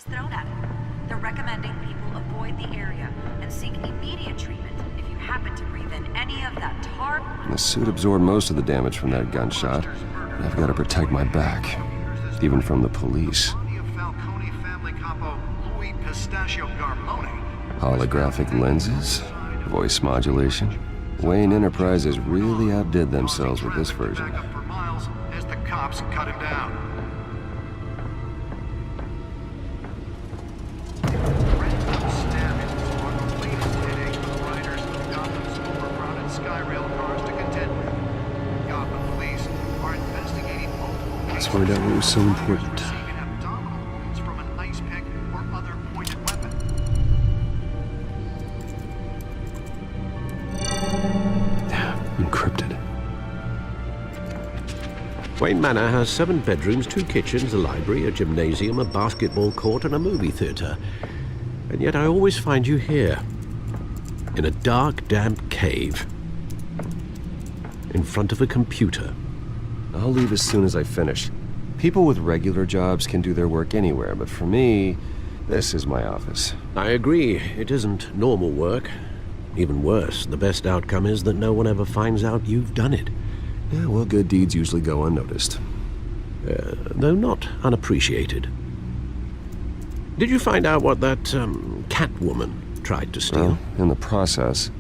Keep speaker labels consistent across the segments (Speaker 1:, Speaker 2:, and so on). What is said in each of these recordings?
Speaker 1: was thrown at him. They're recommending people avoid the area and seek immediate treatment if you happen to breathe in any of that tar.
Speaker 2: The suit absorbed most of the damage from that gunshot. And I've got to protect my back, even from the police. Holographic lenses, voice modulation. Wayne Enterprises really outdid themselves with this version.
Speaker 3: As the cops cut him down.
Speaker 2: Let's find out what was so important. Encrypted.
Speaker 4: Wayne Manor has 7 bedrooms, 2 kitchens, a library, a gymnasium, a basketball court, and a movie theater. And yet I always find you here, in a dark, damp cave, in front of a computer.
Speaker 2: I'll leave as soon as I finish. People with regular jobs can do their work anywhere, but for me, this is my office.
Speaker 4: I agree, it isn't normal work. Even worse, the best outcome is that no one ever finds out you've done it.
Speaker 2: Yeah, well, good deeds usually go unnoticed.
Speaker 4: Though not unappreciated. Did you find out what that, Catwoman tried to steal?
Speaker 2: Well, in the process.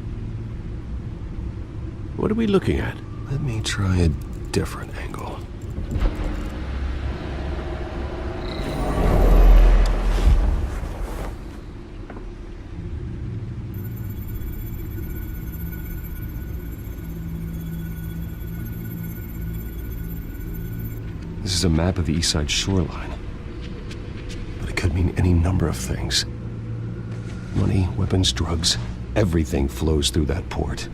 Speaker 4: What are we looking at?
Speaker 2: Let me try a different angle. This is a map of the East Side shoreline. But it could mean any number of things. Money, weapons, drugs, everything flows through that port.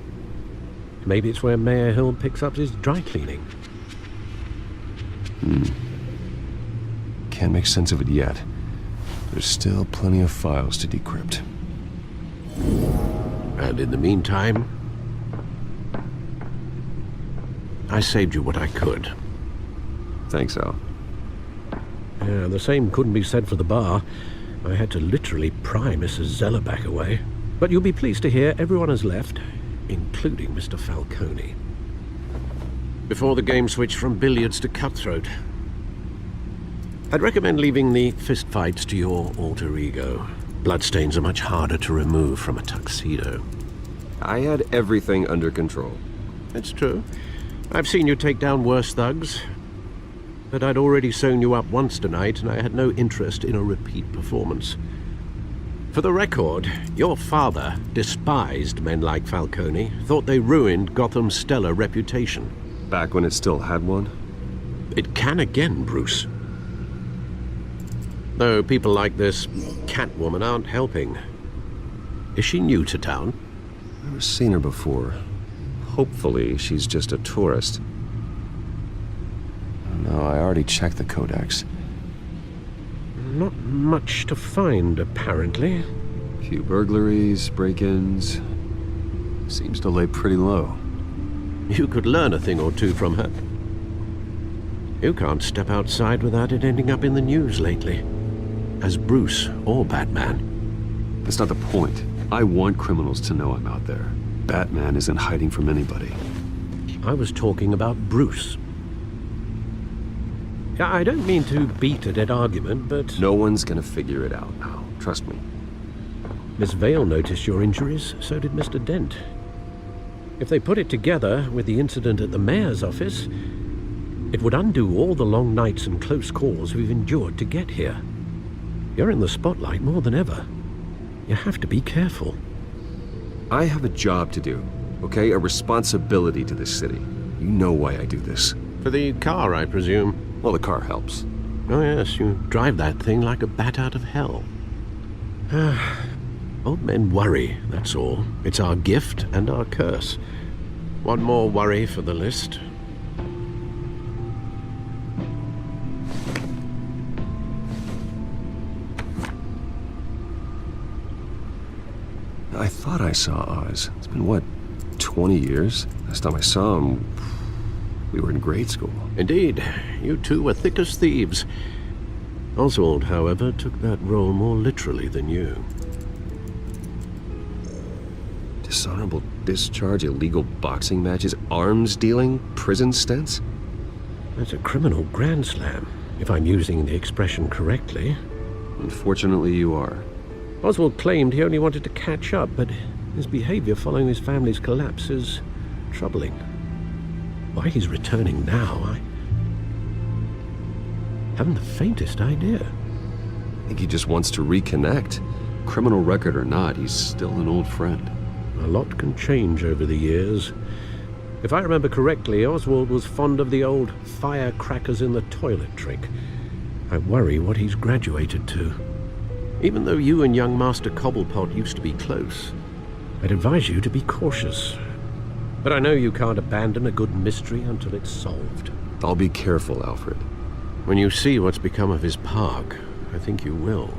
Speaker 4: Maybe it's where Mayor Hill picks up his dry cleaning.
Speaker 2: Can't make sense of it yet. There's still plenty of files to decrypt.
Speaker 4: And in the meantime, I saved you what I could.
Speaker 2: Thanks, Al.
Speaker 4: Yeah, the same couldn't be said for the bar. I had to literally pry Mrs. Zeller back away. But you'll be pleased to hear everyone has left, including Mr. Falcone. Before the game switched from billiards to cutthroat. I'd recommend leaving the fistfights to your alter ego. Bloodstains are much harder to remove from a tuxedo.
Speaker 2: I had everything under control.
Speaker 4: It's true. I've seen you take down worse thugs. But I'd already sewn you up once tonight, and I had no interest in a repeat performance. For the record, your father despised men like Falcone, thought they ruined Gotham's stellar reputation.
Speaker 2: Back when it still had one?
Speaker 4: It can again, Bruce. Though people like this Catwoman aren't helping. Is she new to town?
Speaker 2: Never seen her before. Hopefully, she's just a tourist. No, I already checked the codex.
Speaker 4: Not much to find, apparently.
Speaker 2: Few burglaries, break-ins. Seems to lay pretty low.
Speaker 4: You could learn a thing or two from her. You can't step outside without it ending up in the news lately. As Bruce or Batman.
Speaker 2: That's not the point. I want criminals to know I'm out there. Batman isn't hiding from anybody.
Speaker 4: I was talking about Bruce. I don't mean to beat a dead argument, but...
Speaker 2: No one's gonna figure it out now. Trust me.
Speaker 4: Miss Vale noticed your injuries, so did Mr. Dent. If they put it together with the incident at the mayor's office, it would undo all the long nights and close calls we've endured to get here. You're in the spotlight more than ever. You have to be careful.
Speaker 2: I have a job to do, okay? A responsibility to this city. You know why I do this.
Speaker 4: For the car, I presume.
Speaker 2: Well, the car helps.
Speaker 4: Oh yes, you drive that thing like a bat out of hell. Old men worry, that's all. It's our gift and our curse. One more worry for the list.
Speaker 2: I thought I saw Oz. It's been, what, 20 years? Last time I saw him, we were in grade school.
Speaker 4: Indeed. You two were thick as thieves. Oswald, however, took that role more literally than you.
Speaker 2: Dishonorable discharge, illegal boxing matches, arms dealing, prison stints?
Speaker 4: That's a criminal grand slam, if I'm using the expression correctly.
Speaker 2: Unfortunately, you are.
Speaker 4: Oswald claimed he only wanted to catch up, but his behavior following his family's collapse is troubling. Why he's returning now, I haven't the faintest idea.
Speaker 2: I think he just wants to reconnect. Criminal record or not, he's still an old friend.
Speaker 4: A lot can change over the years. If I remember correctly, Oswald was fond of the old firecrackers in the toilet trick. I worry what he's graduated to. Even though you and young Master Cobblepot used to be close, I'd advise you to be cautious. But I know you can't abandon a good mystery until it's solved.
Speaker 2: I'll be careful, Alfred.
Speaker 4: When you see what's become of his park, I think you will.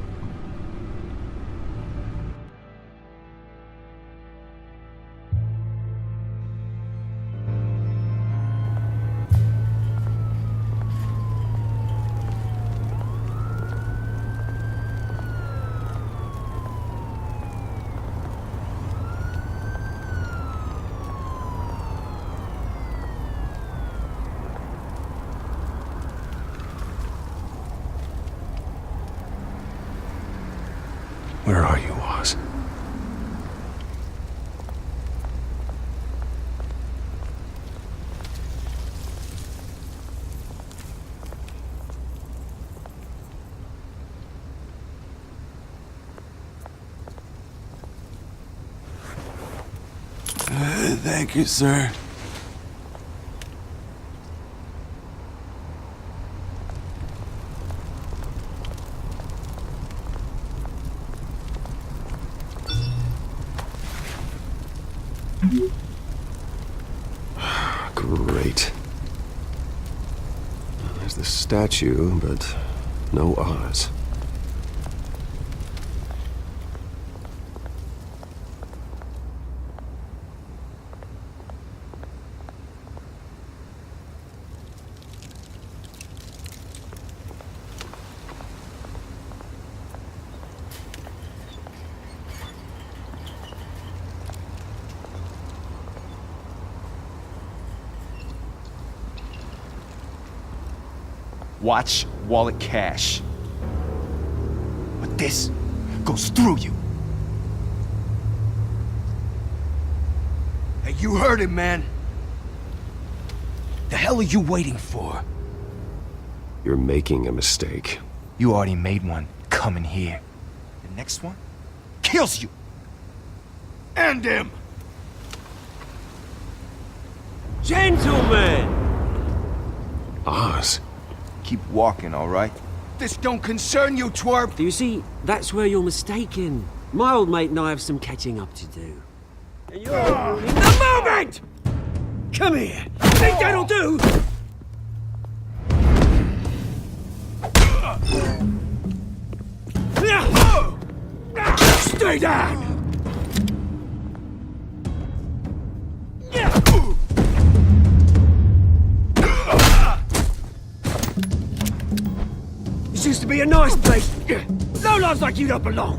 Speaker 2: Where are you, Oz?
Speaker 5: Thank you, sir.
Speaker 2: Great. There's the statue, but no Oz.
Speaker 5: Watch wallet cash. But this goes through you. Hey, you heard it, man. The hell are you waiting for?
Speaker 2: You're making a mistake.
Speaker 5: You already made one coming here. The next one kills you. And him.
Speaker 6: Gentlemen!
Speaker 2: Oz?
Speaker 5: Keep walking, all right? This don't concern you, twerp.
Speaker 6: Do you see, that's where you're mistaken. My old mate and I have some catching up to do. And you're in the moment! Come here! Think that'll do? Stay down! This used to be a nice place. No lives like you don't belong.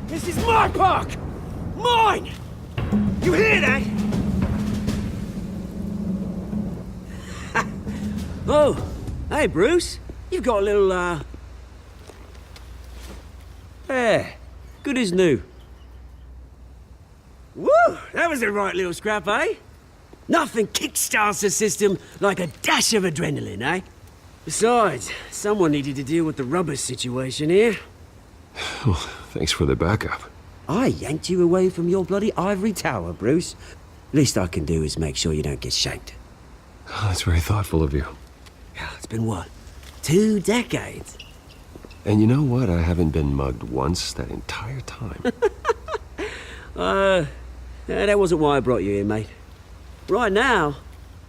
Speaker 6: This is my park! Mine! You hear that? Oh, hey Bruce. You've got a little, There. Good as new. Woo! That was a right little scrap, eh? Nothing kickstarts the system like a dash of adrenaline, eh? Besides, someone needed to deal with the rubber situation here.
Speaker 2: Well, thanks for the backup.
Speaker 6: I yanked you away from your bloody ivory tower, Bruce. Least I can do is make sure you don't get shanked.
Speaker 2: Oh, that's very thoughtful of you.
Speaker 6: It's been what? 2 decades?
Speaker 2: And you know what? I haven't been mugged once that entire time.
Speaker 6: That wasn't why I brought you here, mate. Right now,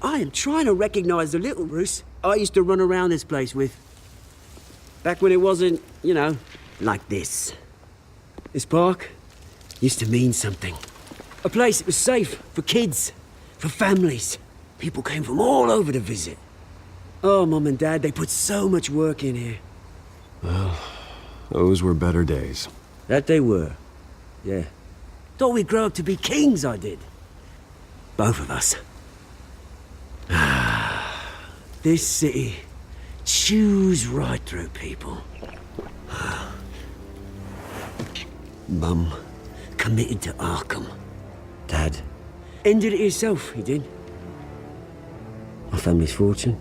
Speaker 6: I am trying to recognize the little Bruce I used to run around this place with. Back when it wasn't, you know, like this. This park used to mean something. A place that was safe for kids, for families. People came from all over to visit. Oh, Mum and Dad, they put so much work in here.
Speaker 2: Those were better days.
Speaker 6: That they were. Yeah. Thought we'd grow up to be kings, I did. Both of us. This city chews right through people. Mum committed to Arkham. Dad ended it himself, he did. My family's fortune.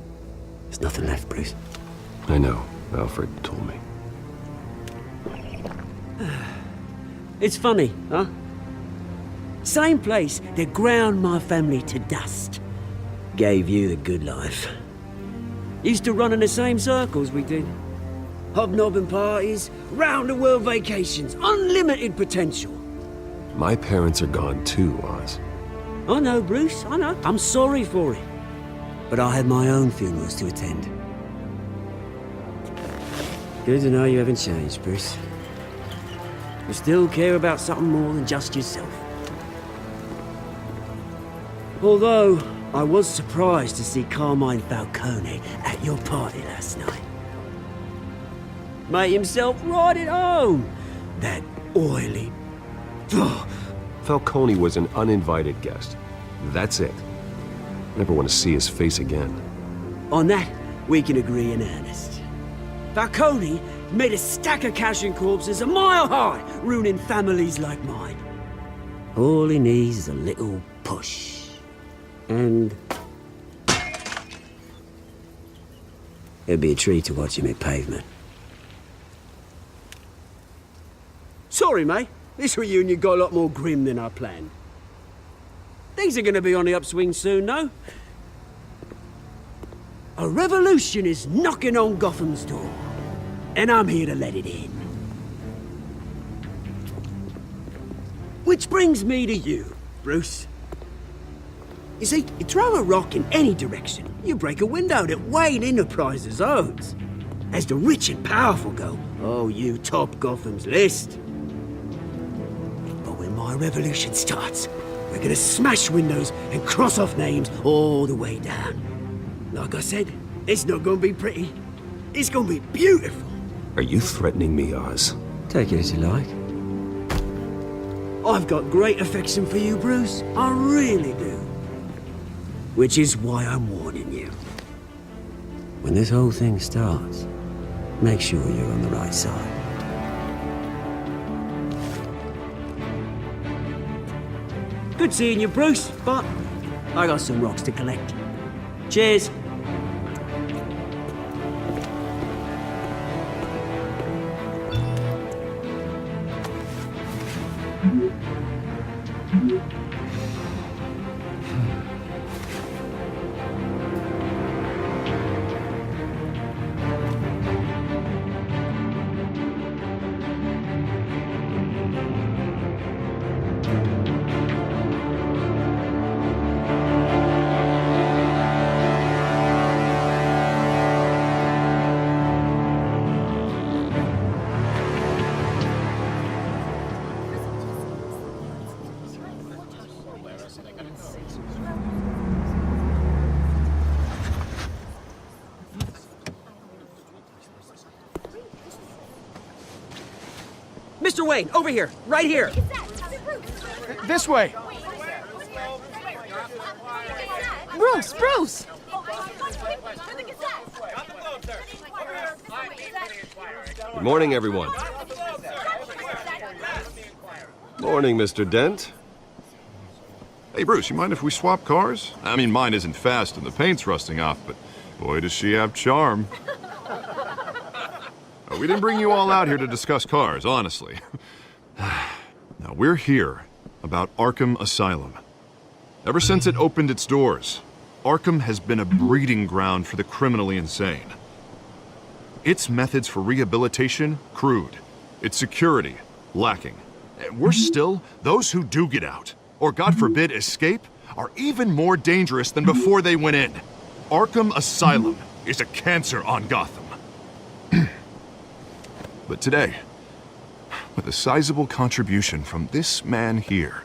Speaker 6: There's nothing left, Bruce.
Speaker 2: I know. Alfred told me.
Speaker 6: It's funny, huh? Same place that ground my family to dust. Gave you the good life. Used to run in the same circles we did. Hobnobbing parties, round-the-world vacations, unlimited potential.
Speaker 2: My parents are gone too, Oz.
Speaker 6: I know, Bruce, I know. I'm sorry for it. But I had my own funerals to attend. Good to know you haven't changed, Bruce. You still care about something more than just yourself. Although, I was surprised to see Carmine Falcone at your party last night. Made himself right at home. That oily... Ugh.
Speaker 2: Falcone was an uninvited guest. That's it. Never want to see his face again.
Speaker 6: On that, we can agree in earnest. Falcone made a stack of cash and corpses a mile high, ruining families like mine. All he needs is a little push. And... it'd be a treat to watch him hit pavement. Sorry, mate. This reunion got a lot more grim than I planned. Things are gonna be on the upswing soon, no? A revolution is knocking on Gotham's door. And I'm here to let it in. Which brings me to you, Bruce. You see, you throw a rock in any direction, you break a window that Wayne Enterprises owns. As the rich and powerful go, oh, you top Gotham's list. But when my revolution starts, we're gonna smash windows and cross off names all the way down. Like I said, it's not gonna be pretty. It's gonna be beautiful.
Speaker 2: Are you threatening me, Oz?
Speaker 6: Take it as you like. I've got great affection for you, Bruce. I really do. Which is why I'm warning you. When this whole thing starts, make sure you're on the right side. Good seeing you, Bruce, but I got some rocks to collect. Cheers. Mr. Wayne, over here, right here.
Speaker 5: This way!
Speaker 7: Bruce, Bruce!
Speaker 2: Good morning, everyone. Morning, Mr. Dent.
Speaker 3: Hey, Bruce, you mind if we swap cars? I mean, mine isn't fast and the paint's rusting off, but boy, does she have charm. We didn't bring you all out here to discuss cars, honestly. Now, we're here about Arkham Asylum. Ever since it opened its doors, Arkham has been a breeding ground for the criminally insane. Its methods for rehabilitation, crude. Its security, lacking. And worse still, those who do get out, or God forbid escape, are even more dangerous than before they went in. Arkham Asylum is a cancer on Gotham. But today, with a sizable contribution from this man here,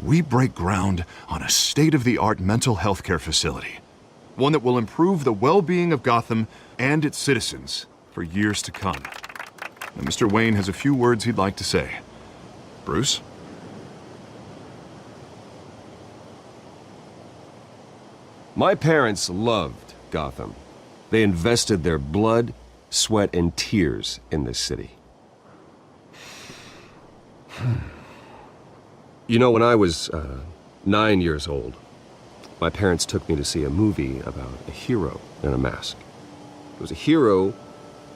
Speaker 3: We break ground on a state-of-the-art mental health care facility. One that will improve the well-being of Gotham and its citizens for years to come. Now, Mr. Wayne has a few words he'd like to say. Bruce?
Speaker 2: My parents loved Gotham. They invested their blood, sweat, and tears in this city. You know, when I was 9 years old, my parents took me to see a movie about a hero in a mask. It was a hero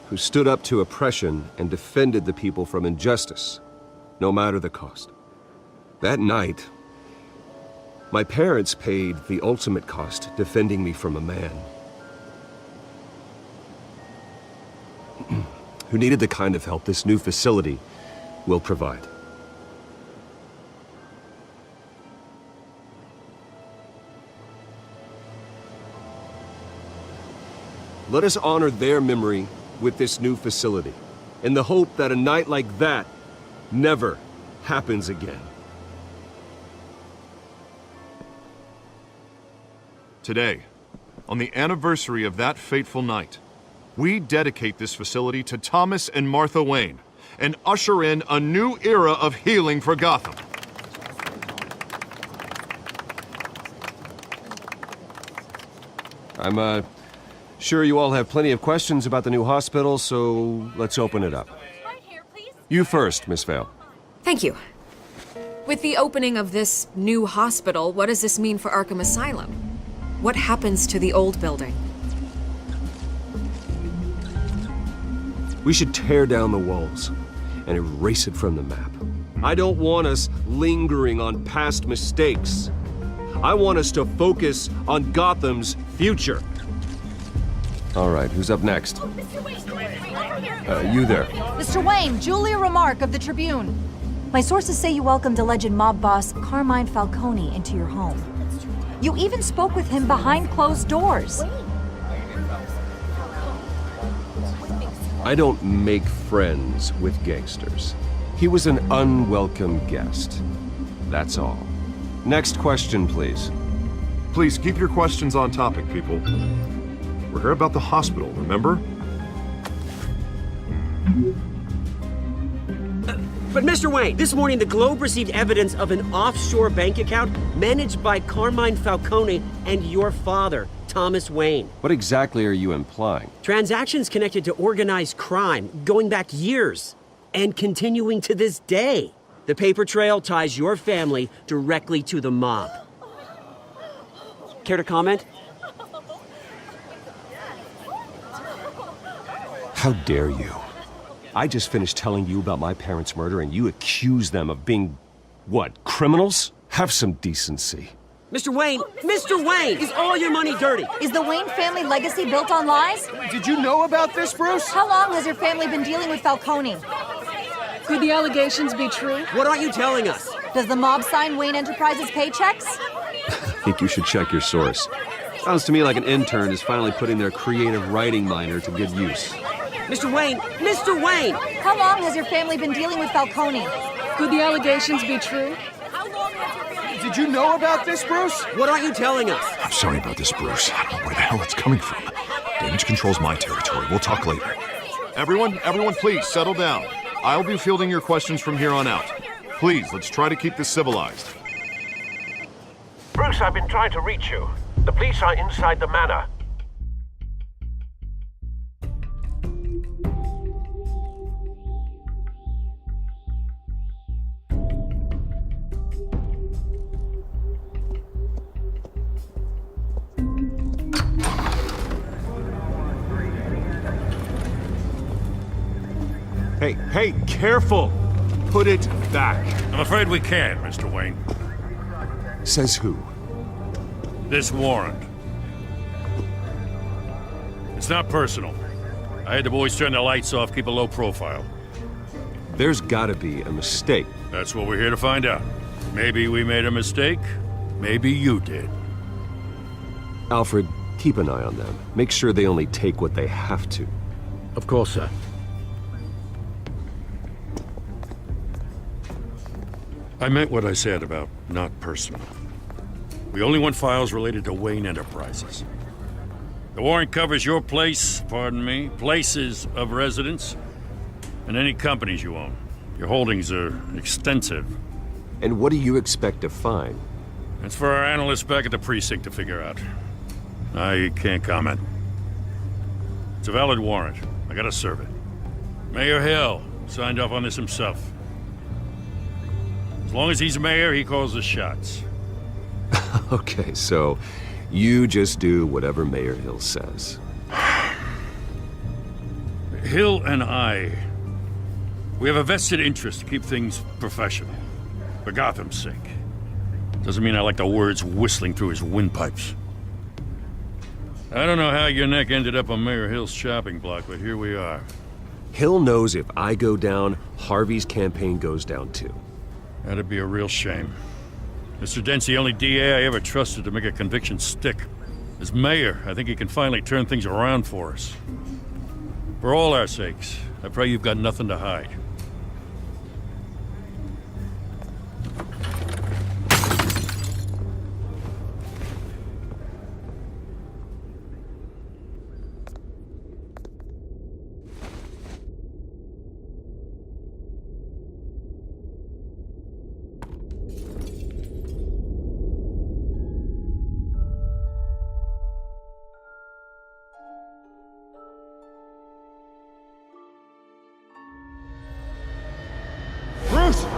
Speaker 2: who stood up to oppression and defended the people from injustice, no matter the cost. That night, my parents paid the ultimate cost defending me from a man who needed the kind of help this new facility will provide. Let us honor their memory with this new facility, in the hope that a night like that never happens again.
Speaker 3: Today, on the anniversary of that fateful night, we dedicate this facility to Thomas and Martha Wayne and usher in a new era of healing for Gotham.
Speaker 2: I'm sure you all have plenty of questions about the new hospital, so let's open it up. You first, Miss Vale.
Speaker 8: Thank you. With the opening of this new hospital, what does this mean for Arkham Asylum? What happens to the old building?
Speaker 2: We should tear down the walls and erase it from the map. I don't want us lingering on past mistakes. I want us to focus on Gotham's future. All right, who's up next? You there.
Speaker 7: Mr. Wayne, Julia Remark of the Tribune. My sources say you welcomed alleged mob boss Carmine Falcone into your home. You even spoke with him behind closed doors.
Speaker 2: I don't make friends with gangsters. He was an unwelcome guest. That's all. Next question, please.
Speaker 3: Please keep your questions on topic, people. We're here about the hospital, remember?
Speaker 6: But Mr. Wayne, this morning the Globe received evidence of an offshore bank account managed by Carmine Falcone and your father, Thomas Wayne.
Speaker 2: What exactly are you implying?
Speaker 6: Transactions connected to organized crime going back years and continuing to this day. The paper trail ties your family directly to the mob. Care to comment?
Speaker 2: How dare you? I just finished telling you about my parents' murder and you accuse them of being, what, criminals? Have some decency.
Speaker 6: Mr. Wayne, is all your money dirty?
Speaker 7: Is the Wayne family legacy built on lies?
Speaker 9: Did you know about this, Bruce?
Speaker 7: How long has your family been dealing with Falcone?
Speaker 10: Could the allegations be true?
Speaker 6: What aren't you telling us?
Speaker 7: Does the mob sign Wayne Enterprises paychecks?
Speaker 2: I think you should check your source. Sounds to me like an intern is finally putting their creative writing minor to good use.
Speaker 6: Mr. Wayne!
Speaker 7: How long has your family been dealing with Falcone?
Speaker 10: Could the allegations be true?
Speaker 9: Did you know about this, Bruce?
Speaker 6: What aren't you telling us?
Speaker 3: I'm sorry about this, Bruce. I don't know where the hell it's coming from. Damage control's my territory. We'll talk later. Everyone, please settle down. I'll be fielding your questions from here on out. Please, let's try to keep this civilized.
Speaker 11: Bruce, I've been trying to reach you. The police are inside the manor.
Speaker 2: Hey, careful! Put it back.
Speaker 12: I'm afraid we can't, Mr. Wayne.
Speaker 2: Says who?
Speaker 12: This warrant. It's not personal. I had the boys turn the lights off, keep a low profile.
Speaker 2: There's gotta be a mistake.
Speaker 12: That's what we're here to find out. Maybe we made a mistake. Maybe you did.
Speaker 2: Alfred, keep an eye on them. Make sure they only take what they have to.
Speaker 4: Of course, sir.
Speaker 12: I meant what I said about not personal. We only want files related to Wayne Enterprises. The warrant covers your place, pardon me, places of residence, and any companies you own. Your holdings are extensive.
Speaker 2: And what do you expect to find?
Speaker 12: That's for our analysts back at the precinct to figure out. I can't comment. It's a valid warrant. I gotta serve it. Mayor Hill signed off on this himself. As long as he's mayor, he calls the shots.
Speaker 2: Okay, so you just do whatever Mayor Hill says.
Speaker 12: Hill and we have a vested interest to keep things professional. For Gotham's sake. Doesn't mean I like the words whistling through his windpipes. I don't know how your neck ended up on Mayor Hill's chopping block, but here we are.
Speaker 2: Hill knows if I go down, Harvey's campaign goes down too.
Speaker 12: That'd be a real shame. Mr. Dent's the only DA I ever trusted to make a conviction stick. As mayor, I think he can finally turn things around for us. For all our sakes, I pray you've got nothing to hide.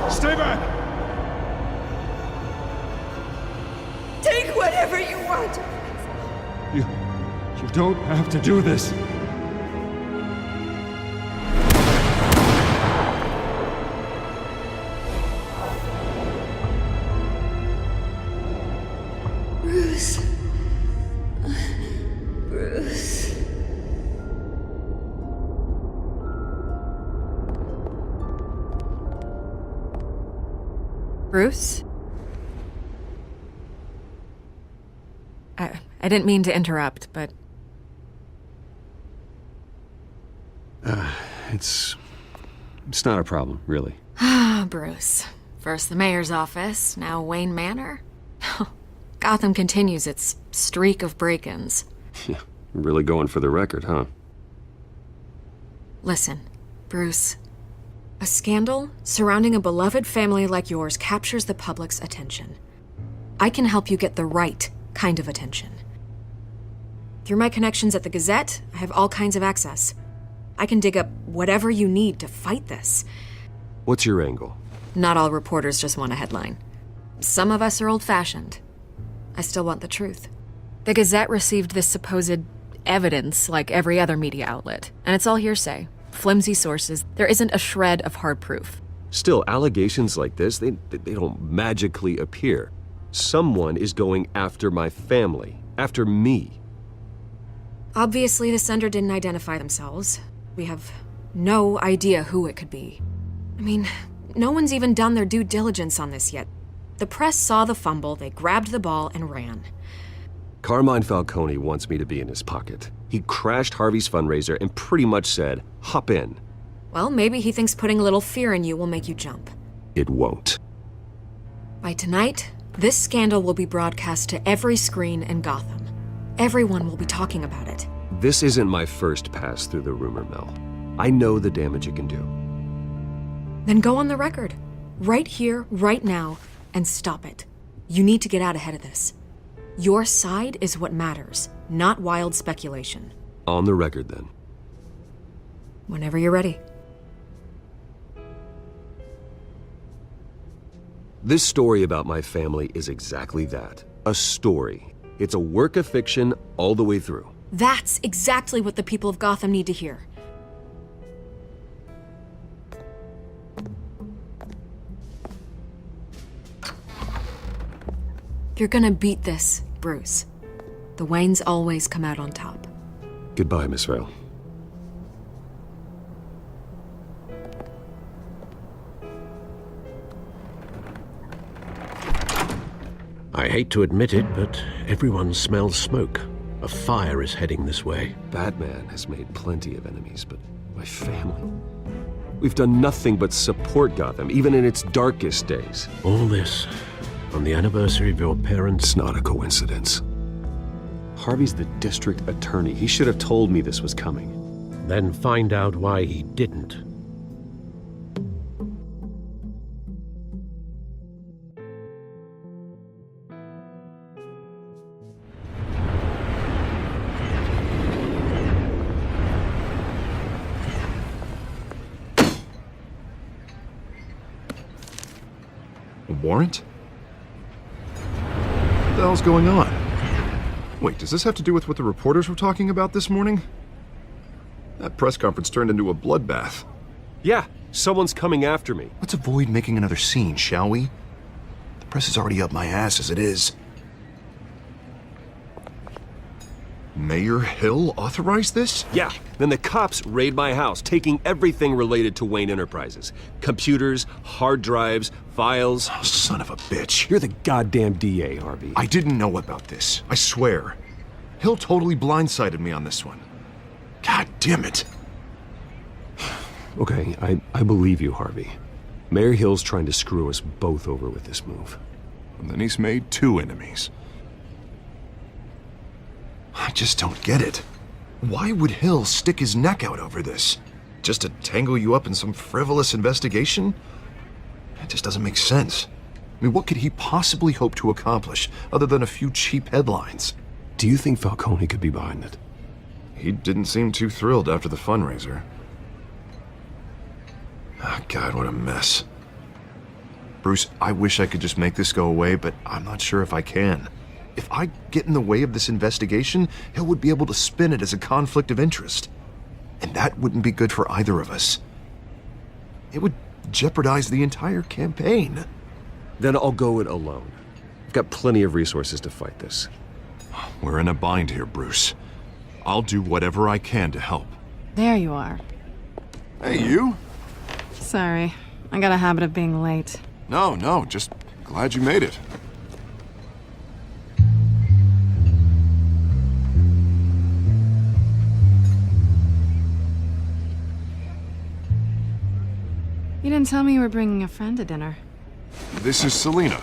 Speaker 9: Stay back!
Speaker 1: Take whatever you want!
Speaker 9: You don't have to do this.
Speaker 1: Bruce. Bruce.
Speaker 8: Bruce? I didn't mean to interrupt, but...
Speaker 2: It's not a problem, really.
Speaker 8: Ah, Bruce. First the mayor's office, now Wayne Manor. Gotham continues its streak of break-ins.
Speaker 2: Yeah, really going for the record, huh?
Speaker 8: Listen, Bruce. A scandal surrounding a beloved family like yours captures the public's attention. I can help you get the right kind of attention. Through my connections at the Gazette, I have all kinds of access. I can dig up whatever you need to fight this.
Speaker 2: What's your angle?
Speaker 8: Not all reporters just want a headline. Some of us are old-fashioned. I still want the truth. The Gazette received this supposed evidence like every other media outlet, and it's all hearsay. Flimsy sources. There isn't a shred of hard proof.
Speaker 2: Still, allegations like this, they don't magically appear. Someone is going after my family, after me.
Speaker 8: Obviously, the sender didn't identify themselves. We have no idea who it could be. I mean, no one's even done their due diligence on this yet. The press saw the fumble, they grabbed the ball and ran.
Speaker 2: Carmine Falcone wants me to be in his pocket. He crashed Harvey's fundraiser and pretty much said, hop in.
Speaker 8: Well, maybe he thinks putting a little fear in you will make you jump.
Speaker 2: It won't.
Speaker 8: By tonight, this scandal will be broadcast to every screen in Gotham. Everyone will be talking about it.
Speaker 2: This isn't my first pass through the rumor mill. I know the damage it can do.
Speaker 8: Then go on the record. Right here, right now, and stop it. You need to get out ahead of this. Your side is what matters, not wild speculation.
Speaker 2: On the record, then.
Speaker 8: Whenever you're ready.
Speaker 2: This story about my family is exactly that. A story. It's a work of fiction all the way through.
Speaker 8: That's exactly what the people of Gotham need to hear. You're gonna beat this, Bruce. The Waynes always come out on top.
Speaker 2: Goodbye, Miss Vale.
Speaker 4: I hate to admit it, but everyone smells smoke. A fire is heading this way.
Speaker 2: Batman has made plenty of enemies, but my family... We've done nothing but support Gotham, even in its darkest days.
Speaker 4: All this on the anniversary of your parents'...
Speaker 2: It's not a coincidence. Harvey's the district attorney. He should have told me this was coming.
Speaker 4: Then find out why he didn't.
Speaker 3: A warrant? What the hell's going on? Wait, does this have to do with what the reporters were talking about this morning? That press conference turned into a bloodbath.
Speaker 2: Yeah, someone's coming after me.
Speaker 3: Let's avoid making another scene, shall we? The press is already up my ass as it is. Mayor Hill authorized this?
Speaker 2: Yeah, then the cops raid my house, taking everything related to Wayne Enterprises. Computers, hard drives, files.
Speaker 3: Oh, son of a bitch.
Speaker 2: You're the goddamn DA, Harvey.
Speaker 3: I didn't know about this. I swear. Hill totally blindsided me on this one. God damn it.
Speaker 2: Okay, I believe you, Harvey. Mayor Hill's trying to screw us both over with this move.
Speaker 3: And then he's made 2 enemies. I just don't get it. Why would Hill stick his neck out over this? Just to tangle you up in some frivolous investigation? It just doesn't make sense. I mean, what could he possibly hope to accomplish other than a few cheap headlines?
Speaker 2: Do you think Falcone could be behind it?
Speaker 3: He didn't seem too thrilled after the fundraiser. Oh, God, what a mess. Bruce, I wish I could just make this go away, but I'm not sure if I can. If I get in the way of this investigation, Hill would be able to spin it as a conflict of interest. And that wouldn't be good for either of us. It would jeopardize the entire campaign.
Speaker 2: Then I'll go it alone. I've got plenty of resources to fight this.
Speaker 3: We're in a bind here, Bruce. I'll do whatever I can to help.
Speaker 10: There you are.
Speaker 3: Hey, you?
Speaker 10: Sorry. I got a habit of being late.
Speaker 3: No, just glad you made it.
Speaker 10: You didn't tell me you were bringing a friend to dinner.
Speaker 3: This is Selina.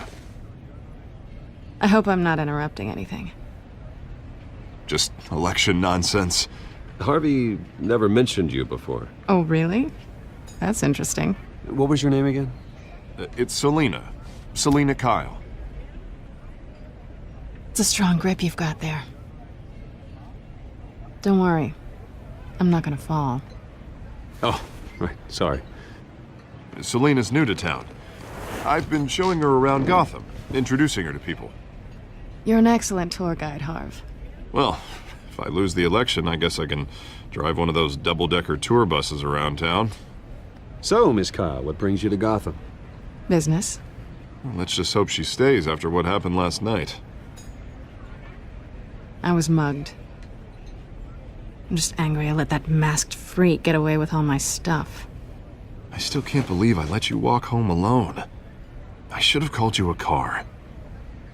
Speaker 10: I hope I'm not interrupting anything.
Speaker 3: Just election nonsense.
Speaker 2: Harvey never mentioned you before.
Speaker 10: Oh, really? That's interesting.
Speaker 2: What was your name again?
Speaker 3: It's Selina. Selina Kyle.
Speaker 10: It's a strong grip you've got there. Don't worry. I'm not gonna fall.
Speaker 2: Oh, right. Sorry.
Speaker 3: Selina's new to town. I've been showing her around Gotham, introducing her to people.
Speaker 10: You're an excellent tour guide, Harv.
Speaker 3: Well, if I lose the election, I guess I can drive one of those double-decker tour buses around town.
Speaker 2: So, Miss Kyle, what brings you to Gotham?
Speaker 10: Business.
Speaker 3: Well, let's just hope she stays after what happened last night.
Speaker 10: I was mugged. I'm just angry I let that masked freak get away with all my stuff.
Speaker 3: I still can't believe I let you walk home alone. I should have called you a car.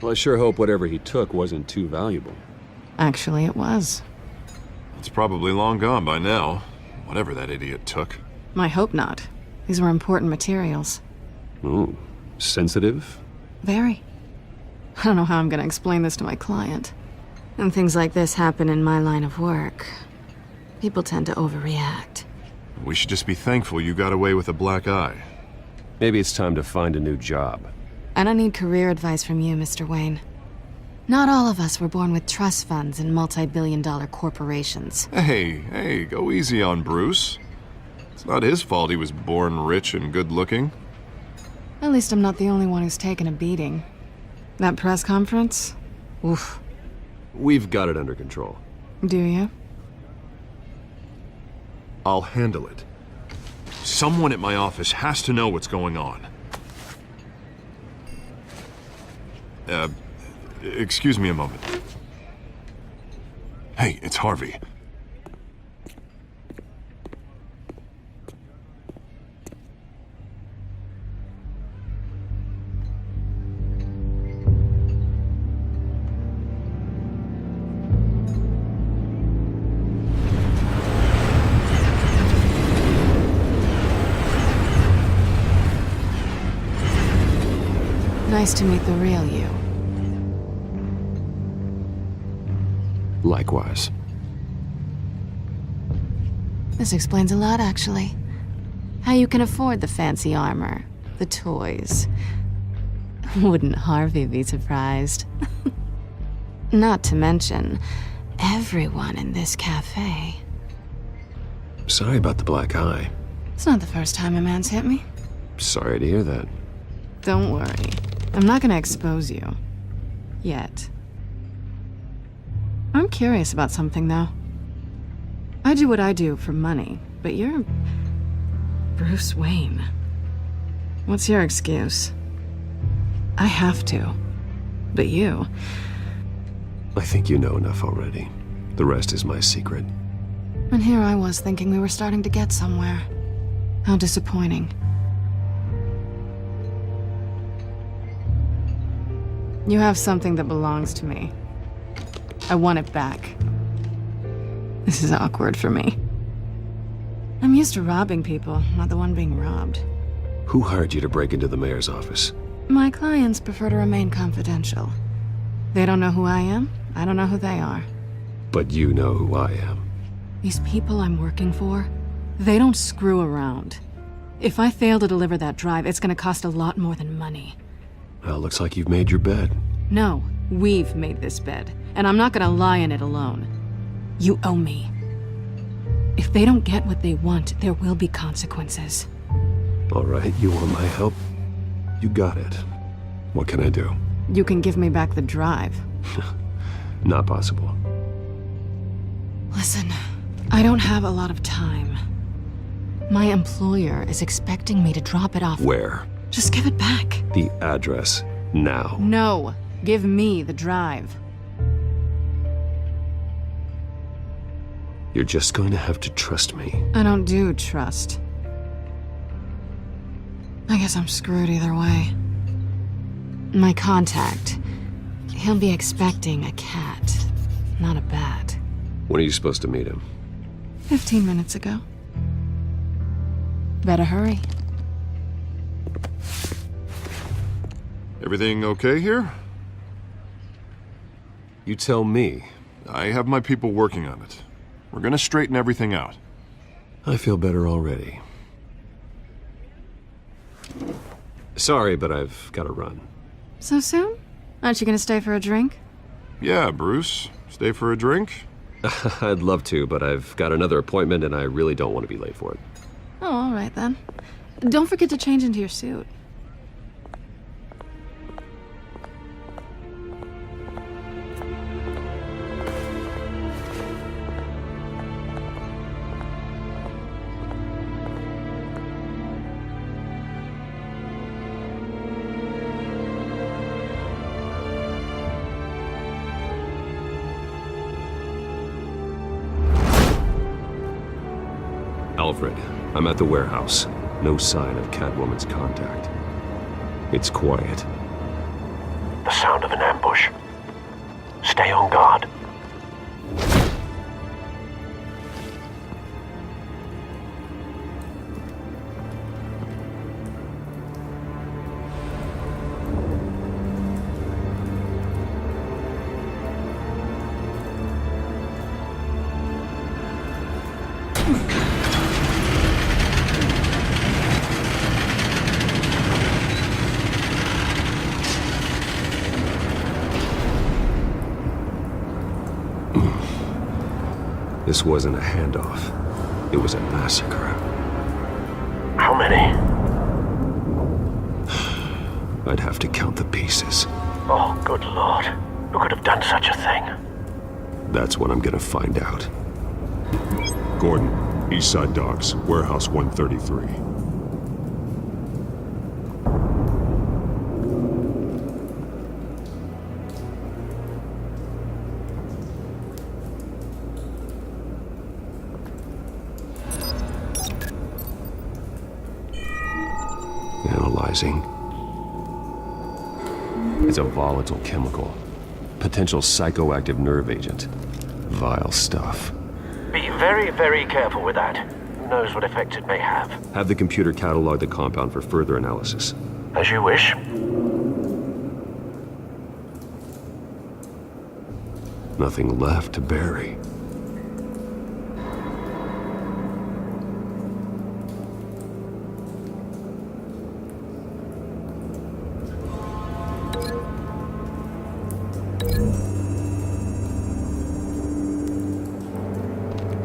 Speaker 2: Well, I sure hope whatever he took wasn't too valuable.
Speaker 10: Actually, it was.
Speaker 3: It's probably long gone by now, whatever that idiot took.
Speaker 10: I hope not. These were important materials.
Speaker 2: Ooh, sensitive?
Speaker 10: Very. I don't know how I'm gonna explain this to my client. And things like this happen in my line of work. People tend to overreact.
Speaker 3: We should just be thankful you got away with a black eye.
Speaker 2: Maybe it's time to find a new job.
Speaker 10: I don't need career advice from you, Mr. Wayne. Not all of us were born with trust funds and multi-billion-dollar corporations.
Speaker 3: Hey, go easy on Bruce. It's not his fault he was born rich and good-looking.
Speaker 10: At least I'm not the only one who's taken a beating. That press conference? Oof.
Speaker 2: We've got it under control.
Speaker 10: Do you?
Speaker 3: I'll handle it. Someone at my office has to know what's going on. Excuse me a moment. Hey, it's Harvey.
Speaker 10: Nice to meet the real you.
Speaker 2: Likewise.
Speaker 10: This explains a lot, actually. How you can afford the fancy armor, the toys. Wouldn't Harvey be surprised? Not to mention, everyone in this cafe.
Speaker 2: Sorry about the black eye.
Speaker 10: It's not the first time a man's hit me.
Speaker 2: Sorry to hear that.
Speaker 10: Don't worry. I'm not gonna expose you. Yet. I'm curious about something, though. I do what I do for money, but you're... Bruce Wayne. What's your excuse? I have to. But you...
Speaker 2: I think you know enough already. The rest is my secret.
Speaker 10: And here I was thinking we were starting to get somewhere. How disappointing. You have something that belongs to me. I want it back. This is awkward for me. I'm used to robbing people, not the one being robbed.
Speaker 2: Who hired you to break into the mayor's office?
Speaker 10: My clients prefer to remain confidential. They don't know who I am, I don't know who they are.
Speaker 2: But you know who I am.
Speaker 10: These people I'm working for, they don't screw around. If I fail to deliver that drive, it's gonna cost a lot more than money.
Speaker 2: Well, looks like you've made your bed.
Speaker 10: No, we've made this bed, and I'm not gonna lie in it alone. You owe me. If they don't get what they want, there will be consequences.
Speaker 2: All right, you want my help? You got it. What can I do?
Speaker 10: You can give me back the drive.
Speaker 2: Not possible.
Speaker 10: Listen, I don't have a lot of time. My employer is expecting me to drop it off.
Speaker 2: Where?
Speaker 10: Just give it back.
Speaker 2: The address, now.
Speaker 10: No, give me the drive.
Speaker 2: You're just going to have to trust me.
Speaker 10: I don't do trust. I guess I'm screwed either way. My contact, he'll be expecting a cat, not a bat.
Speaker 2: When are you supposed to meet him?
Speaker 10: 15 minutes ago. Better hurry.
Speaker 3: Everything okay here?
Speaker 2: You tell me.
Speaker 3: I have my people working on it. We're gonna straighten everything out.
Speaker 2: I feel better already. Sorry, but I've got to run.
Speaker 10: So soon? Aren't you gonna stay for a drink?
Speaker 3: Yeah, Bruce. Stay for a drink?
Speaker 2: I'd love to, but I've got another appointment and I really don't want to be late for it.
Speaker 10: Oh, all right then. Don't forget to change into your suit.
Speaker 2: Alfred, I'm at the warehouse. No sign of Catwoman's contact. It's quiet.
Speaker 11: The sound of an ambush. Stay on guard.
Speaker 2: This wasn't a handoff. It was a massacre.
Speaker 11: How many?
Speaker 2: I'd have to count the pieces.
Speaker 11: Oh, good lord. Who could have done such a thing?
Speaker 2: That's what I'm gonna find out.
Speaker 9: Gordon, Eastside Docks, Warehouse 133.
Speaker 2: Analyzing. It's a volatile chemical. Potential psychoactive nerve agent. Vile stuff.
Speaker 11: Be very, very careful with that. Who knows what effect it may have.
Speaker 2: Have the computer catalog the compound for further analysis.
Speaker 11: As you wish.
Speaker 2: Nothing left to bury.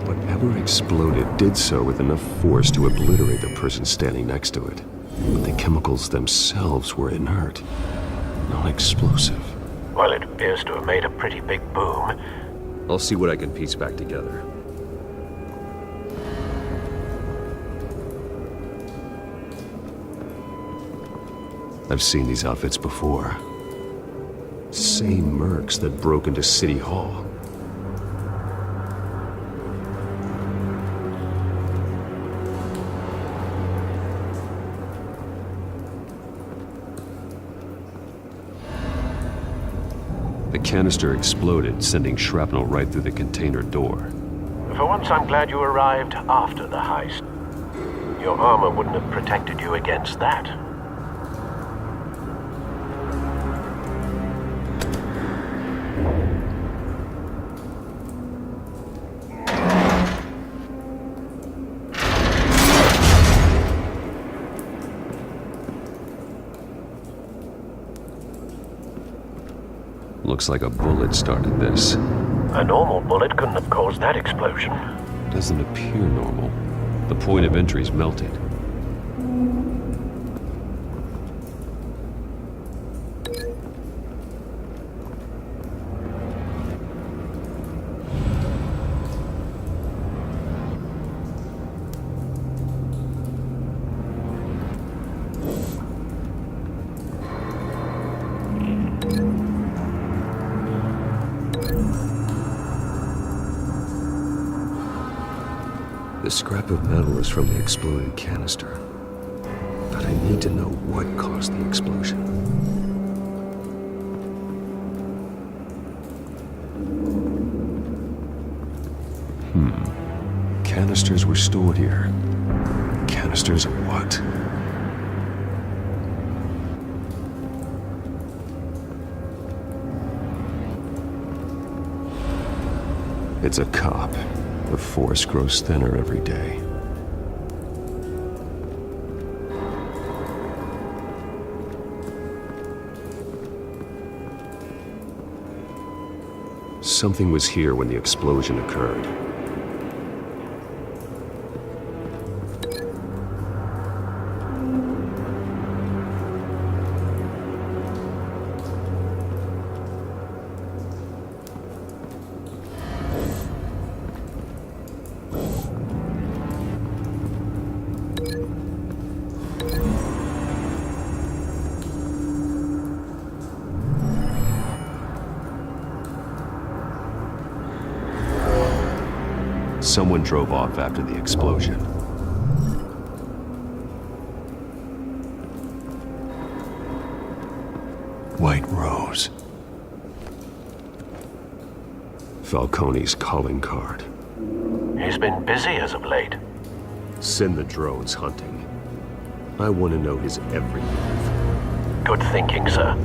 Speaker 2: Whatever exploded did so with enough force to obliterate the person standing next to it. But the chemicals themselves were inert, non-explosive.
Speaker 11: Well, it appears to have made a pretty big boom.
Speaker 2: I'll see what I can piece back together. I've seen these outfits before. Same mercs that broke into City Hall. The canister exploded, sending shrapnel right through the container door.
Speaker 11: For once, I'm glad you arrived after the heist. Your armor wouldn't have protected you against that.
Speaker 2: Looks like a bullet started this.
Speaker 11: A normal bullet couldn't have caused that explosion.
Speaker 2: Doesn't appear normal. The point of entry's melted. The scrap of metal is from the exploded canister. But I need to know what caused the explosion. Canisters were stored here. Canisters of what? It's a cop. The force grows thinner every day. Something was here when the explosion occurred. Someone drove off after the explosion. White Rose. Falcone's calling card.
Speaker 11: He's been busy as of late.
Speaker 2: Send the drones hunting. I want to know his every move.
Speaker 11: Good thinking, sir.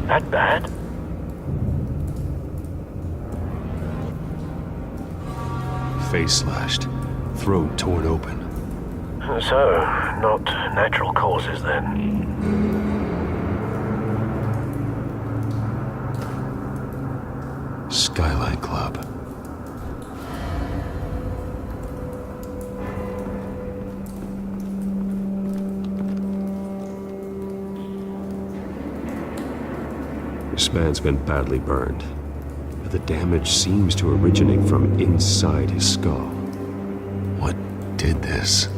Speaker 11: That bad?
Speaker 2: Face slashed, throat torn open.
Speaker 11: So, not natural causes then.
Speaker 2: Skyline Club. This man's been badly burned, but the damage seems to originate from inside his skull. What did this?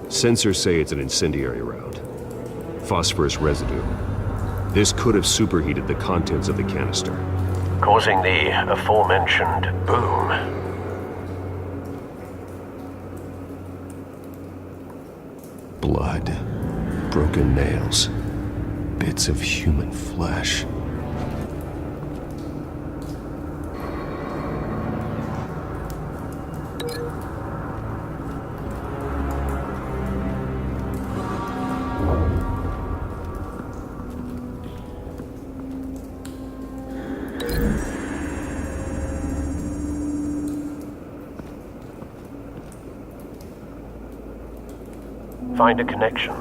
Speaker 2: Sensors say it's an incendiary round. Phosphorus residue. This could have superheated the contents of the canister.
Speaker 11: Causing the aforementioned boom.
Speaker 2: Blood, broken nails, bits of human flesh.
Speaker 11: Find a connection.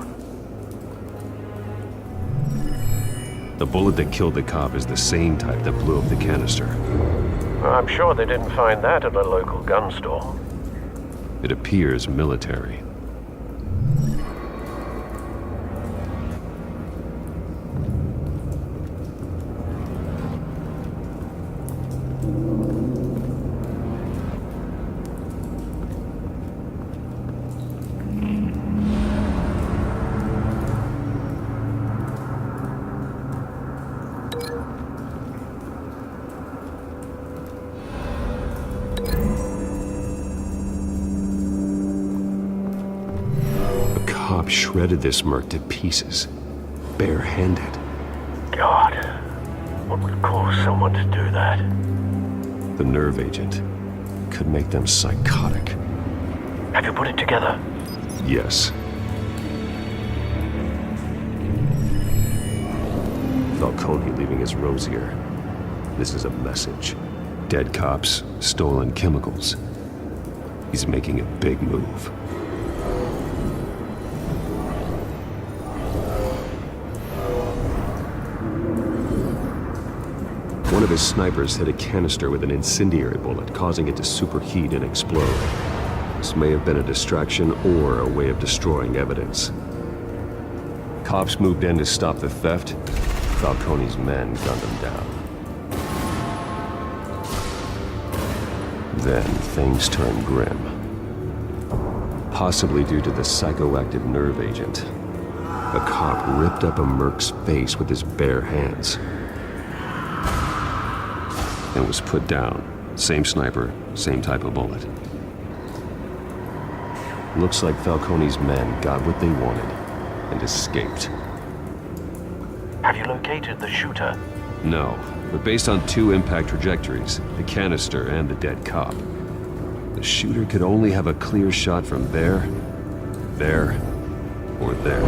Speaker 2: The bullet that killed the cop is the same type that blew up the canister.
Speaker 11: I'm sure they didn't find that at a local gun store.
Speaker 2: It appears military. Shredded this merc to pieces, barehanded.
Speaker 11: God, what would cause someone to do that?
Speaker 2: The nerve agent could make them psychotic.
Speaker 11: Have you put it together?
Speaker 2: Yes. Falcone leaving his rosier. This is a message. Dead cops, stolen chemicals. He's making a big move. One of his snipers hit a canister with an incendiary bullet, causing it to superheat and explode. This may have been a distraction or a way of destroying evidence. Cops moved in to stop the theft. Falcone's men gunned him down. Then things turned grim. Possibly due to the psychoactive nerve agent. A cop ripped up a merc's face with his bare hands. And was put down. Same sniper, same type of bullet. Looks like Falcone's men got what they wanted and escaped.
Speaker 11: Have you located the shooter?
Speaker 2: No, but based on two impact trajectories, the canister and the dead cop, the shooter could only have a clear shot from there, or there,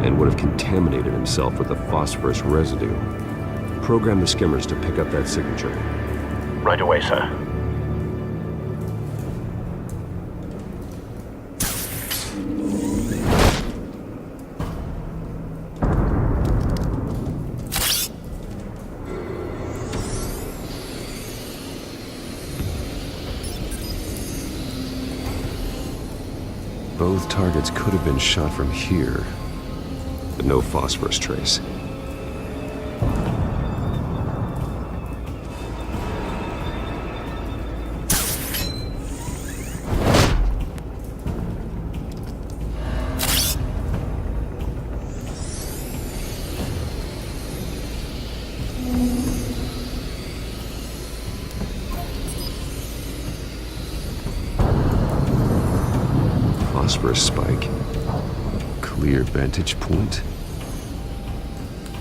Speaker 2: and would have contaminated himself with the phosphorus residue. Program the skimmers to pick up that signature.
Speaker 11: Right away, sir.
Speaker 2: Both targets could have been shot from here, but no phosphorus trace. Phosphorus spike. Clear vantage point.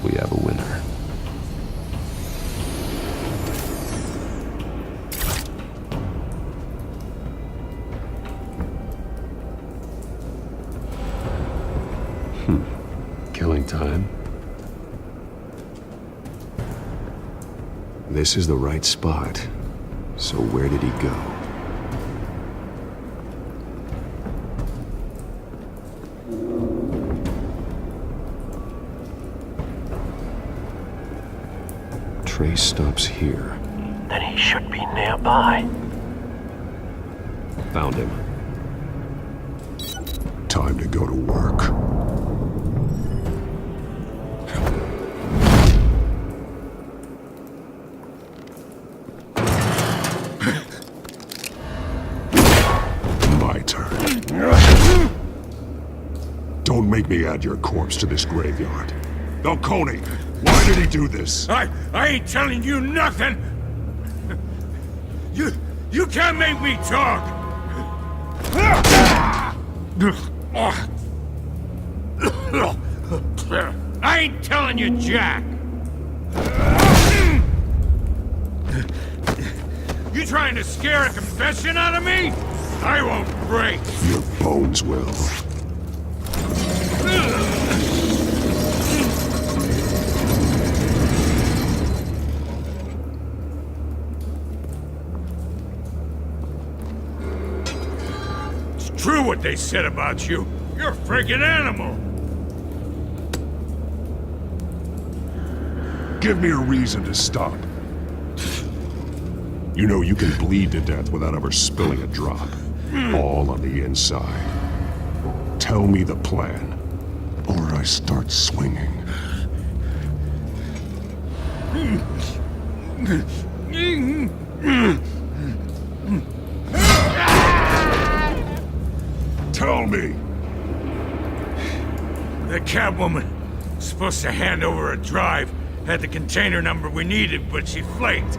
Speaker 2: We have a winner. Killing time. This is the right spot. So where did he go? Trace stops here.
Speaker 11: Then he should be nearby.
Speaker 2: Found him.
Speaker 9: Time to go to work. My turn. Don't make me add your corpse to this graveyard.
Speaker 13: Falcone, why did he do this?
Speaker 12: I ain't telling you nothing! You can't make me talk! I ain't telling you, Jack! You trying to scare a confession out of me? I won't break!
Speaker 13: Your bones will.
Speaker 12: It's true what they said about you. You're a freaking animal!
Speaker 13: Give me a reason to stop. You know you can bleed to death without ever spilling a drop. All on the inside. Tell me the plan, or I start swinging. Tell me!
Speaker 12: The cabwoman was supposed to hand over a drive, had the container number we needed, but she flaked.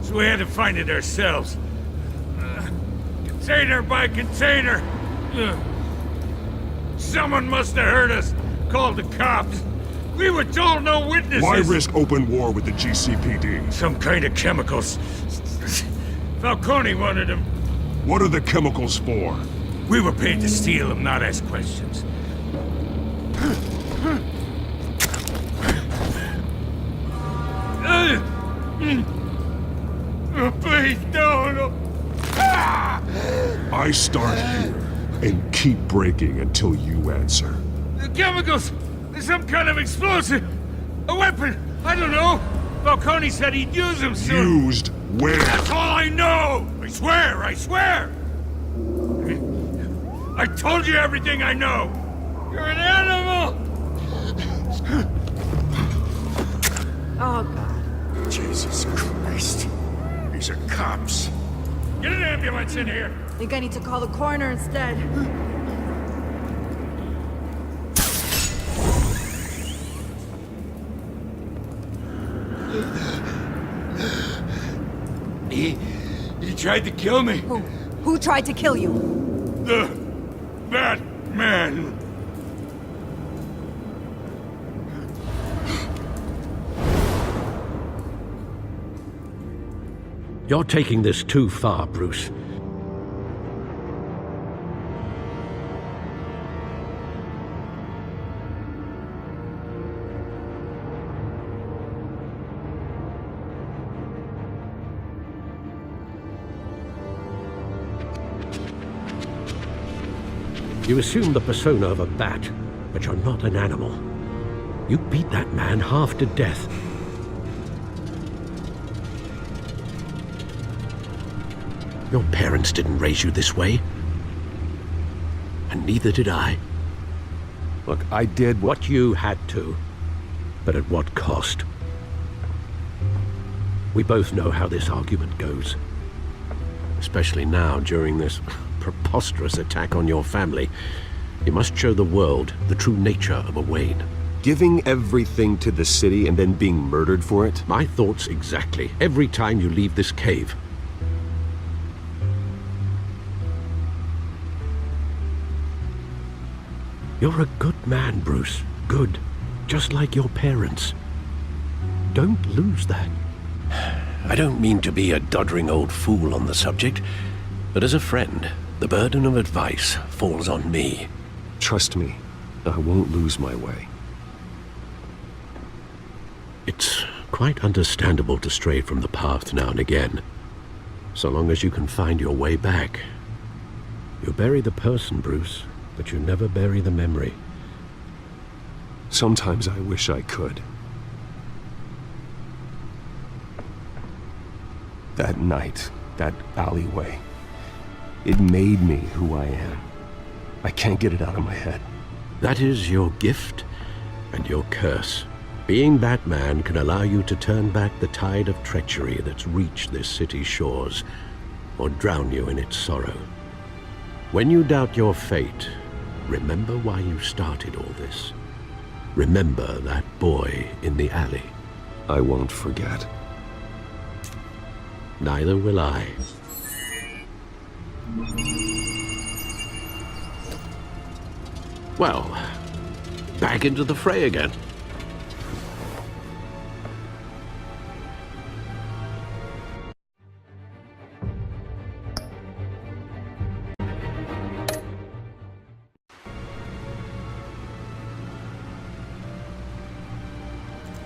Speaker 12: So we had to find it ourselves. Container by container. Someone must have heard us, called the cops. We were told no witnesses.
Speaker 13: Why risk open war with the GCPD?
Speaker 12: Some kind of chemicals. Falcone wanted them.
Speaker 13: What are the chemicals for?
Speaker 12: We were paid to steal them, not ask questions. Please don't.
Speaker 13: I start here and keep breaking until you answer.
Speaker 12: The chemicals! Some kind of explosive! A weapon! I don't know! Falcone said he'd use them soon!
Speaker 13: Used where?
Speaker 12: That's all I know! I swear! I swear! I told you everything I know! You're an animal!
Speaker 1: Oh, God.
Speaker 13: Jesus Christ. These are cops.
Speaker 12: Get an ambulance in here!
Speaker 1: Think I need to call the coroner instead.
Speaker 12: He tried to kill me.
Speaker 7: Who tried to kill you?
Speaker 12: That man.
Speaker 4: You're taking this too far, Bruce. You assume the persona of a bat, but you're not an animal. You beat that man half to death. Your parents didn't raise you this way. And neither did I.
Speaker 2: Look, I did
Speaker 4: what you had to, but at what cost? We both know how this argument goes. Especially now, during this preposterous attack on your family. You must show the world the true nature of a Wayne.
Speaker 2: Giving everything to the city and then being murdered for it?
Speaker 4: My thoughts exactly. Every time you leave this cave. You're a good man, Bruce. Good. Just like your parents. Don't lose that. I don't mean to be a doddering old fool on the subject, but as a friend, the burden of advice falls on me.
Speaker 2: Trust me, I won't lose my way.
Speaker 4: It's quite understandable to stray from the path now and again, so long as you can find your way back. You bury the person, Bruce, but you never bury the memory.
Speaker 2: Sometimes I wish I could. That night, that alleyway, it made me who I am. I can't get it out of my head.
Speaker 4: That is your gift and your curse. Being Batman can allow you to turn back the tide of treachery that's reached this city's shores, or drown you in its sorrow. When you doubt your fate, remember why you started all this. Remember that boy in the alley.
Speaker 2: I won't forget.
Speaker 4: Neither will I. Well, back into the fray again.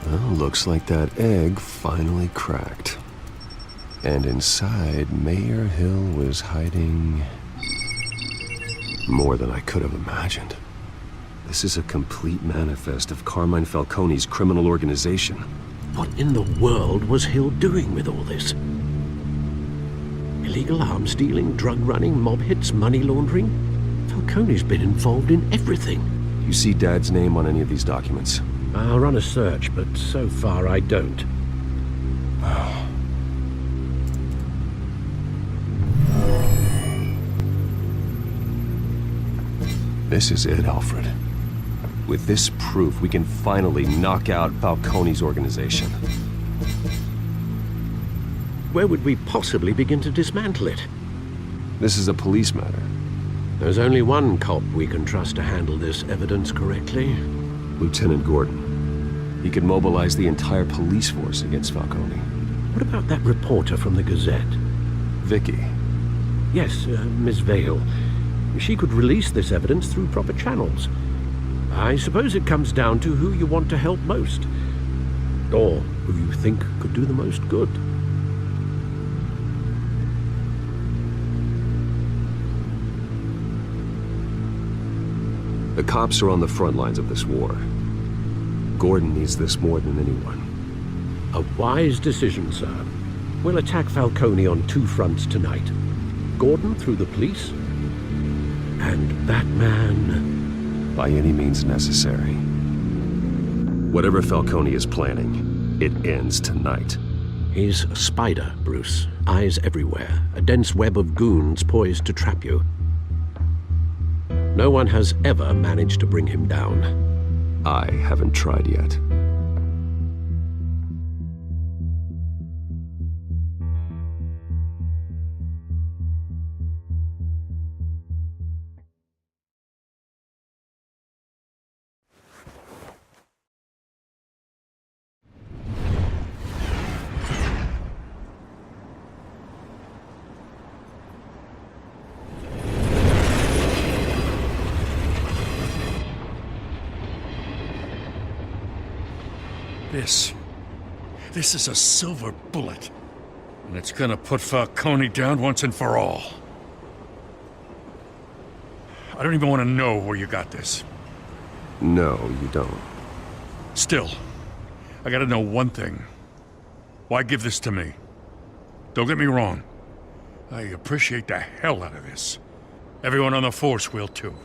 Speaker 2: Well, looks like that egg finally cracked. And inside, Mayor Hill was hiding more than I could have imagined. This is a complete manifest of Carmine Falcone's criminal organization.
Speaker 4: What in the world was Hill doing with all this? Illegal arms dealing, drug running, mob hits, money laundering? Falcone's been involved in everything.
Speaker 2: You see Dad's name on any of these documents?
Speaker 4: I'll run a search, but so far I don't.
Speaker 2: This is it, Alfred. With this proof, we can finally knock out Falcone's organization.
Speaker 4: Where would we possibly begin to dismantle it?
Speaker 2: This is a police matter.
Speaker 4: There's only one cop we can trust to handle this evidence correctly.
Speaker 2: Lieutenant Gordon. He could mobilize the entire police force against Falcone.
Speaker 4: What about that reporter from the Gazette?
Speaker 2: Vicky.
Speaker 4: Yes, Miss Vale. She could release this evidence through proper channels. I suppose it comes down to who you want to help most. Or who you think could do the most good.
Speaker 2: The cops are on the front lines of this war. Gordon needs this more than anyone.
Speaker 4: A wise decision, sir. We'll attack Falcone on two fronts tonight. Gordon through the police, and Batman...
Speaker 2: by any means necessary. Whatever Falcone is planning, it ends tonight.
Speaker 4: He's a spider, Bruce. Eyes everywhere. A dense web of goons poised to trap you. No one has ever managed to bring him down.
Speaker 2: I haven't tried yet.
Speaker 12: This is a silver bullet. And it's gonna put Falcone down once and for all. I don't even want to know where you got this.
Speaker 2: No, you don't.
Speaker 12: Still, I gotta know one thing. Why give this to me? Don't get me wrong. I appreciate the hell out of this. Everyone on the force will too.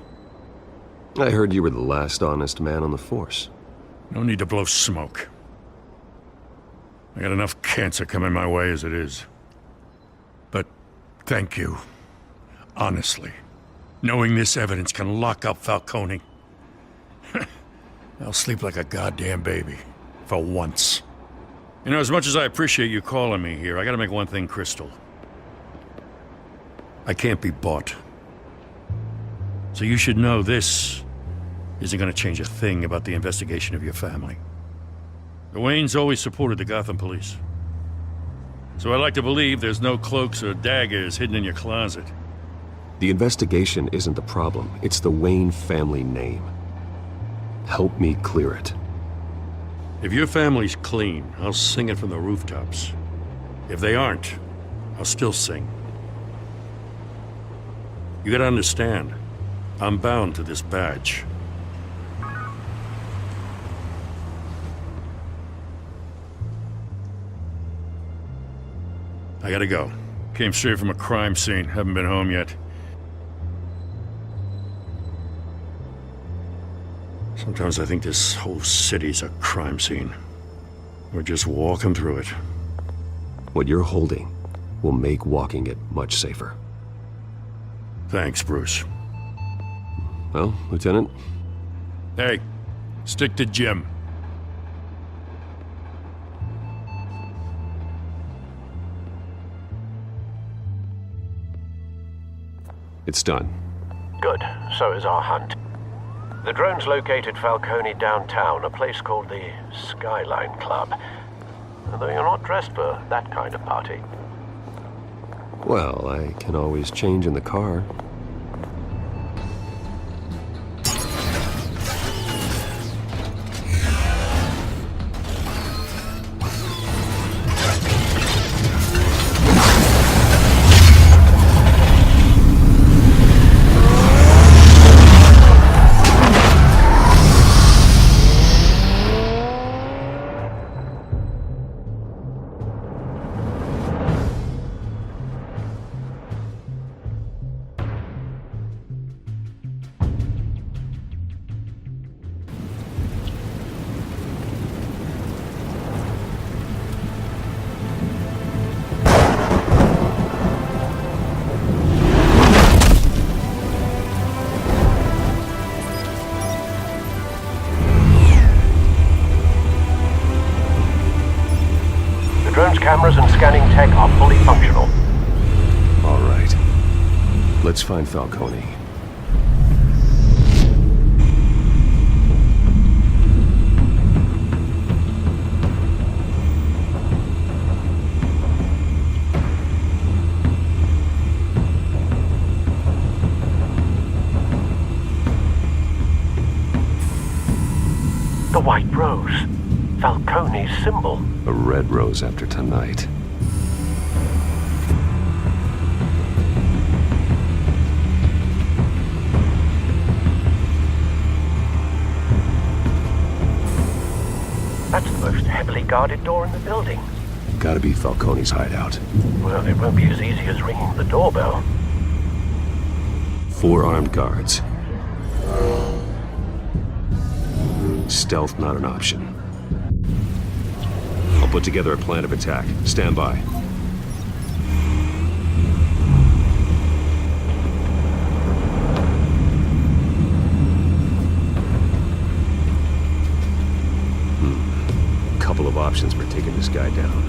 Speaker 2: I heard you were the last honest man on the force.
Speaker 12: No need to blow smoke. I got enough cancer coming my way as it is. But thank you. Honestly. Knowing this evidence can lock up Falcone. I'll sleep like a goddamn baby. For once. You know, as much as I appreciate you calling me here, I gotta make one thing crystal. I can't be bought. So you should know this isn't gonna change a thing about the investigation of your family. The Waynes always supported the Gotham police. So I like to believe there's no cloaks or daggers hidden in your closet.
Speaker 2: The investigation isn't the problem. It's the Wayne family name. Help me clear it.
Speaker 12: If your family's clean, I'll sing it from the rooftops. If they aren't, I'll still sing. You gotta understand, I'm bound to this badge. I gotta go. Came straight from a crime scene. Haven't been home yet. Sometimes I think this whole city's a crime scene. We're just walking through it.
Speaker 2: What you're holding will make walking it much safer.
Speaker 12: Thanks, Bruce.
Speaker 2: Well, Lieutenant?
Speaker 12: Hey, Stick to Jim.
Speaker 2: It's done.
Speaker 11: Good. So is our hunt. The drones located Falcone downtown, a place called the Skyline Club. Though you're not dressed for that kind of party.
Speaker 2: Well, I can always change in the car.
Speaker 11: Drone's cameras and scanning tech are fully functional.
Speaker 2: All right. Let's find Falcone.
Speaker 11: The white rose. Falcone's symbol.
Speaker 2: A red rose after tonight.
Speaker 11: That's the most heavily guarded door in the building.
Speaker 2: Gotta be Falcone's hideout.
Speaker 11: Well, it won't be as easy as ringing the doorbell.
Speaker 2: 4 armed guards. Stealth not an option. I'll put together a plan of attack. Stand by. Couple of options for taking this guy down.